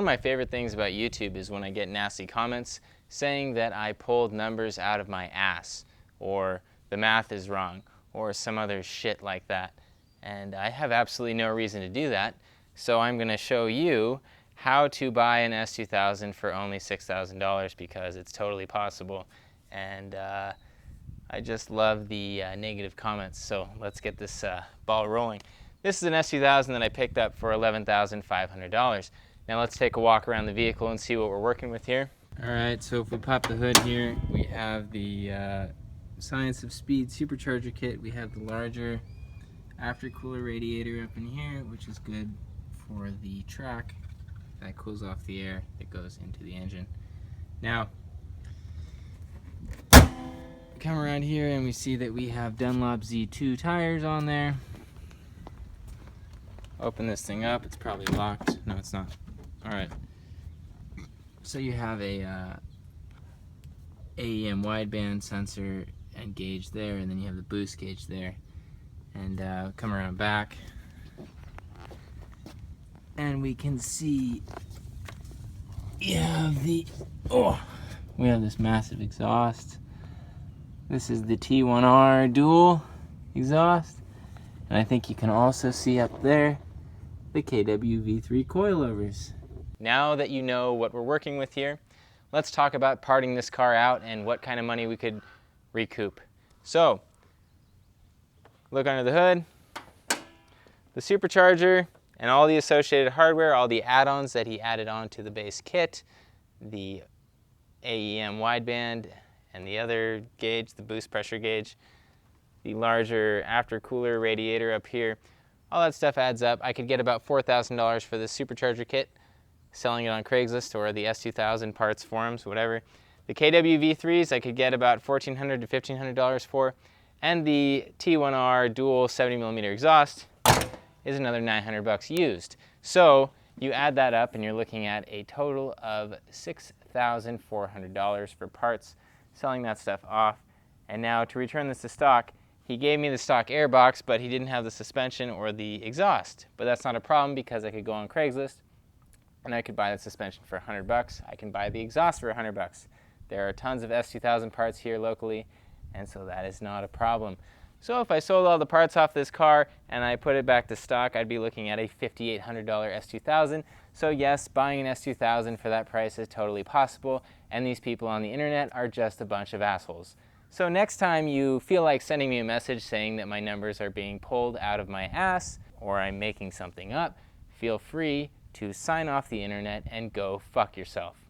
One of my favorite things about YouTube is when I get nasty comments saying that I pulled numbers out of my ass, or the math is wrong, or some other shit like that. And I have absolutely no reason to do that, so I'm going to show you how to buy an S2000 for only $6,000 because it's totally possible. And I just love the negative comments, so let's get this ball rolling. This is an S2000 that I picked up for $11,500. Now let's take a walk around the vehicle and see what we're working with here. Alright, so if we pop the hood here, we have the Science of Speed supercharger kit. We have the larger aftercooler radiator up in here, which is good for the track. That cools off the air that goes into the engine. Now, we come around here and we see that we have Dunlop Z2 tires on there. Open this thing up, it's probably locked. No, it's not. Alright. So you have a AEM wideband sensor and gauge there, and then you have the boost gauge there. And come around back, and we can see we have this massive exhaust. This is the T1R dual exhaust, and I think you can also see up there the KWV3 coilovers. Now that you know what we're working with here, let's talk about parting this car out and what kind of money we could recoup. So, look under the hood, the supercharger and all the associated hardware, all the add-ons that he added on to the base kit, the AEM wideband and the other gauge, the boost pressure gauge, the larger aftercooler radiator up here, all that stuff adds up. I could get about $4,000 for this supercharger kit, selling it on Craigslist or the S2000 parts forums, whatever. The KWV3s I could get about $1,400 to $1,500 for, and the T1R dual 70mm exhaust is another $900 used. So you add that up and you're looking at a total of $6,400 for parts, selling that stuff off. And now to return this to stock, he gave me the stock airbox, but he didn't have the suspension or the exhaust. But that's not a problem because I could go on Craigslist and I could buy the suspension for $100. I can buy the exhaust for $100. There are tons of S2000 parts here locally, and so that is not a problem. So if I sold all the parts off this car and I put it back to stock, I'd be looking at a $5,800 S2000. So yes, buying an S2000 for that price is totally possible, and these people on the internet are just a bunch of assholes. So next time you feel like sending me a message saying that my numbers are being pulled out of my ass or I'm making something up, feel free to sign off the internet and go fuck yourself.